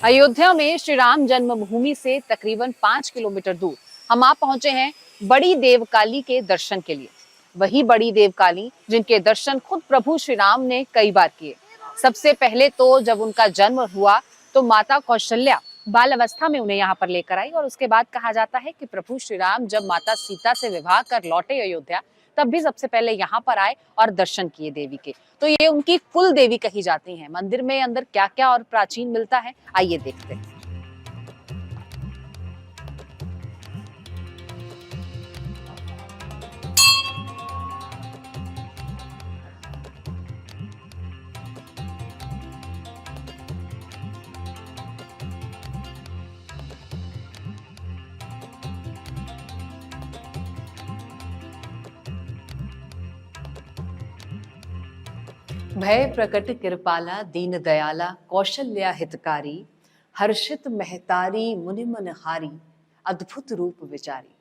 अयोध्या में श्री राम जन्मभूमि से तकरीबन 5 किलोमीटर दूर हम आप पहुंचे हैं बड़ी देवकाली के दर्शन के लिए। वही बड़ी देवकाली जिनके दर्शन खुद प्रभु श्री राम ने कई बार किए। सबसे पहले तो जब उनका जन्म हुआ तो माता कौशल्या बाल अवस्था में उन्हें यहाँ पर लेकर आई और उसके बाद कहा जाता है कि प्रभु श्री राम जब माता सीता से विवाह कर लौटे अयोध्या तब भी सबसे पहले यहाँ पर आए और दर्शन किए देवी के। तो ये उनकी कुल देवी कही जाती हैं। मंदिर में अंदर क्या क्या और प्राचीन मिलता है, आइए देखते हैं। भय प्रकट कृपाला दीन दयाला कौशल्या हितकारी हर्षित महतारी मुनि मनहारी अद्भुत रूप विचारी।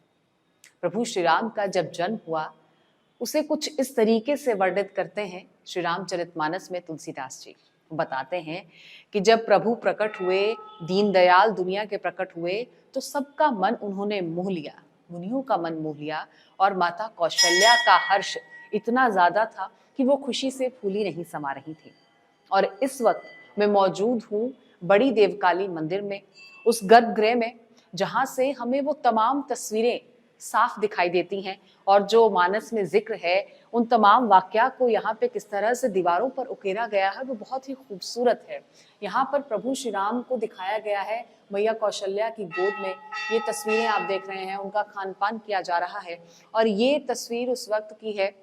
प्रभु श्री राम का जब जन्म हुआ उसे कुछ इस तरीके से वर्णित करते हैं श्री रामचरितमानस में तुलसीदास जी। बताते हैं कि जब प्रभु प्रकट हुए, दीनदयाल दुनिया के प्रकट हुए, तो सबका मन उन्होंने मोह लिया, मुनियों का मन मोह लिया। और माता कौशल्या का हर्ष इतना ज्यादा था कि वो खुशी से फूली नहीं समा रही थी। और इस वक्त मैं मौजूद हूँ बड़ी देवकाली मंदिर में, उस गर्भगृह में जहाँ से हमें वो तमाम तस्वीरें साफ दिखाई देती हैं और जो मानस में जिक्र है उन तमाम वाक्या को यहाँ पे किस तरह से दीवारों पर उकेरा गया है वो बहुत ही खूबसूरत है। यहाँ पर प्रभु श्री राम को दिखाया गया है मैया कौशल्या की गोद में। ये तस्वीरें आप देख रहे हैं, उनका खान पान किया जा रहा है। और ये तस्वीर उस वक्त की है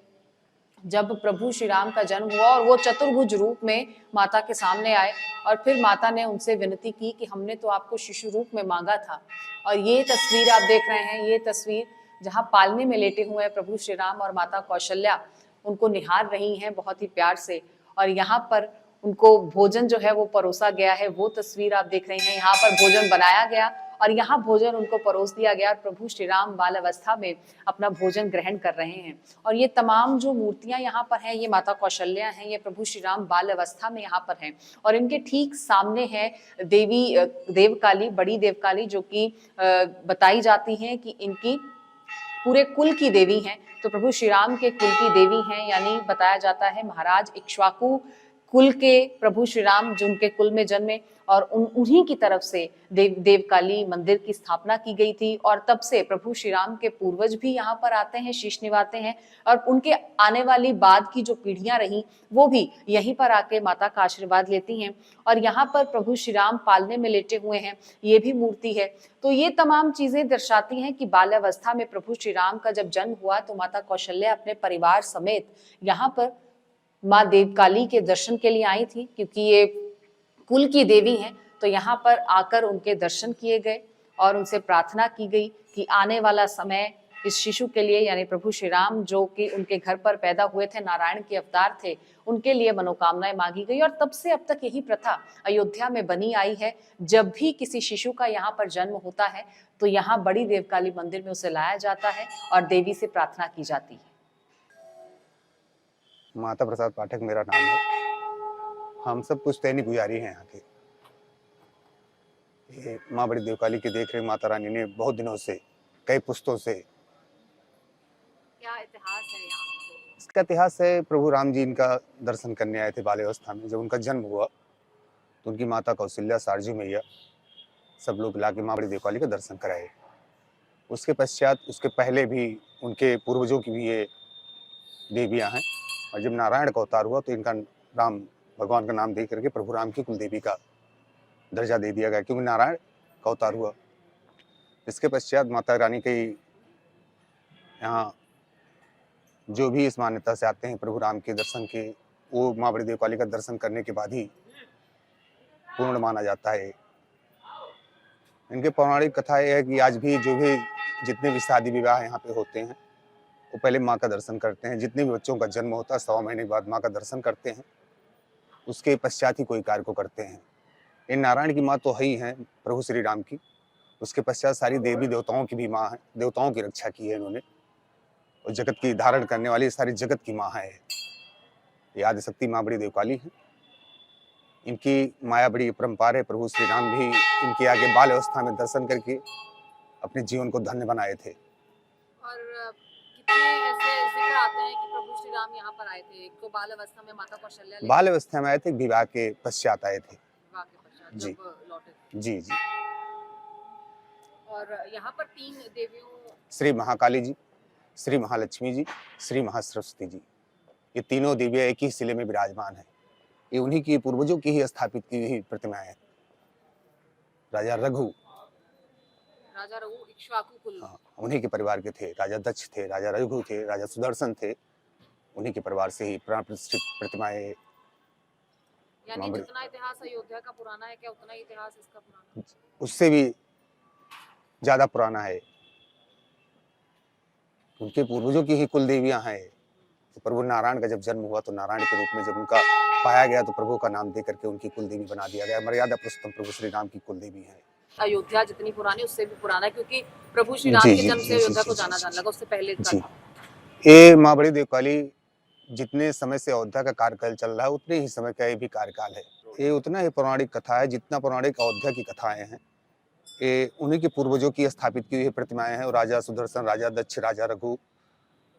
जब प्रभु श्री राम का जन्म हुआ और वो चतुर्भुज रूप में माता के सामने आए और फिर माता ने उनसे विनती की कि हमने तो आपको शिशु रूप में मांगा था। और ये तस्वीर आप देख रहे हैं, ये तस्वीर जहाँ पालने में लेटे हुए हैं प्रभु श्री राम और माता कौशल्या उनको निहार रही हैं बहुत ही प्यार से। और यहाँ पर उनको भोजन जो है वो परोसा गया है, वो तस्वीर आप देख रहे हैं। यहाँ पर भोजन बनाया गया और यहाँ भोजन उनको परोस दिया गया और प्रभु श्री राम बाल अवस्था में अपना भोजन ग्रहण कर रहे हैं। और ये तमाम जो मूर्तियां यहाँ पर हैं ये माता कौशल्या हैं, ये प्रभु श्री राम बाल अवस्था में यहाँ पर हैं। और इनके ठीक सामने है देवी देवकाली, बड़ी देवकाली, जो कि बताई जाती हैं कि इनकी पूरे कुल की देवी हैं। तो प्रभु श्री राम के कुल की देवी हैं, यानी बताया जाता है महाराज इक्ष्वाकु कुल के प्रभु श्री राम जो उनके कुल में जन्मे और उन्हीं की तरफ से देवकाली मंदिर की स्थापना की गई थी। और तब से प्रभु श्री राम के पूर्वज भी यहाँ पर आते हैं, शीश निभाते हैं। और उनके आने वाली बाद की जो पीढ़ियां रही वो भी यहीं पर आके माता का आशीर्वाद लेती हैं। और यहाँ पर प्रभु श्री राम पालने में लेटे हुए हैं, ये भी मूर्ति है। तो ये तमाम चीजें दर्शाती हैं कि बाल्यावस्था में प्रभु श्री राम का जब जन्म हुआ तो माता कौशल्या अपने परिवार समेत यहाँ पर माँ देवकाली के दर्शन के लिए आई थी, क्योंकि ये कुल की देवी हैं। तो यहाँ पर आकर उनके दर्शन किए गए और उनसे प्रार्थना की गई कि आने वाला समय इस शिशु के लिए, यानी प्रभु श्री राम जो कि उनके घर पर पैदा हुए थे, नारायण के अवतार थे, उनके लिए मनोकामनाएं मांगी गई। और तब से अब तक यही प्रथा अयोध्या में बनी आई है। जब भी किसी शिशु का यहाँ पर जन्म होता है तो यहाँ बड़ी देवकाली मंदिर में उसे लाया जाता है और देवी से प्रार्थना की जाती है। माता प्रसाद पाठक मेरा नाम है। हम सब पुश्तैनी पुजारी हैं यहाँ के। ये माँ बड़ी देवकाली की देख रेख माता रानी ने बहुत दिनों से, कई पुश्तों से। क्या इतिहास है यहाँ? इसका इतिहास है, प्रभु राम जी इनका दर्शन करने आए थे बाल्यावस्था में। जब उनका जन्म हुआ तो उनकी माता कौशल्या, सारजी मैया, सब लोग लाके माँ बड़ी देवकाली का दर्शन कराए। उसके पश्चात, उसके पहले भी उनके पूर्वजों की भी ये देवियाँ हैं। और जब नारायण का अवतार हुआ तो इनका राम भगवान का नाम दे करके प्रभु राम की कुल देवी का दर्जा दे दिया गया, क्योंकि नारायण का अवतार हुआ। इसके पश्चात माता रानी के यहाँ जो भी इस मान्यता से आते हैं प्रभु राम के दर्शन के, वो माँ बड़ी देवकाली का दर्शन करने के बाद ही पूर्ण माना जाता है। इनके पौराणिक कथा यह है कि आज भी जो भी जितने भी शादी विवाह यहाँ पे होते हैं वो पहले माँ का दर्शन करते हैं। जितने भी बच्चों का जन्म होता है 1.25 महीने के बाद माँ का दर्शन करते हैं, उसके पश्चात ही कोई कार्य को करते हैं। इन नारायण की माँ तो है ही हैं, प्रभु श्री राम की। उसके पश्चात सारी देवी देवताओं की भी माँ है, देवताओं की रक्षा की है इन्होंने। और जगत की धारण करने वाली सारी जगत की माँ है। ये आदिशक्ति माँ बड़ी देवकाली है। इनकी माया बड़ी अपरंपार है। प्रभु श्री राम भी इनके आगे बाल अवस्था में दर्शन करके अपने जीवन को धन्य बनाए थे। और कितने ऐसे जिक्र आते हैं कि प्रभु श्री राम यहाँ पर आए थे। एक तो बाल अवस्था में माता कौशल्या बाल अवस्था में आए थे, विवाह के पश्चात आए थे। विवाह के पश्चात जी। जब लौटे थे। जी जी। और यहाँ पर 3 देवियों, श्री महाकाली जी, श्री महालक्ष्मी जी, श्री महासरस्वती जी, ये तीनों देवियां एक ही शिले में विराजमान है। ये उन्हीं की पूर्वजों की ही स्थापित की हुई प्रतिमाएं हैं। राजा रघु, इक्ष्वाकु कुल। उन्हीं के परिवार के थे। राजा दक्ष थे, राजा रघु थे, राजा सुदर्शन थे। उन्हीं के परिवार से ही प्राण प्रतिष्ठित प्रतिमाएं। यानी जितना इतिहास अयोध्या का पुराना है, क्या उतना ही इतिहास इसका पुराना? उससे भी ज्यादा पुराना है। उनके पूर्वजों की ही कुल देवियां हैं। तो प्रभु नारायण का जब जन्म हुआ तो नारायण के रूप में जब उनका पाया गया तो प्रभु का नाम दे करके उनकी कुल देवी बना दिया गया। मर्यादा पुरुषोत्तम प्रभु श्री राम की कुल देवी है। अयोध्या जितनी पुरानी उससे भी पुराना है, क्योंकि प्रभु श्री राम के जन्म से अयोध्या को जाना जाने लगा, उससे पहले का था। ये माँ बड़ी देवकाली जितने समय से अयोध्या का कार्यकाल चल रहा है उतने ही समय का ये भी कार्यकाल है। ये उतना ही पौराणिक कथा है जितना पौराणिक अयोध्या की कथाएं हैं। ये उन्हीं के पूर्वजों की स्थापित की हुई प्रतिमाएं हैं। और राजा सुदर्शन, राजा दक्ष, राजा रघु,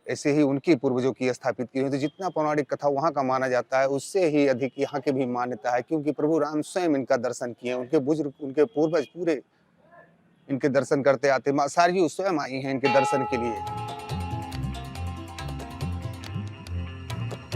ऐसे ही उनकी पूर्वजों की स्थापित की हुई। तो जितना पौराणिक कथा वहाँ का माना जाता है उससे ही अधिक यहाँ की भी मान्यता है, क्योंकि प्रभु राम स्वयं इनका दर्शन किए। उनके बुजुर्ग, उनके पूर्वज पूरे इनके दर्शन करते आते। माँ सारयू स्वयं आई हैं इनके दर्शन के लिए।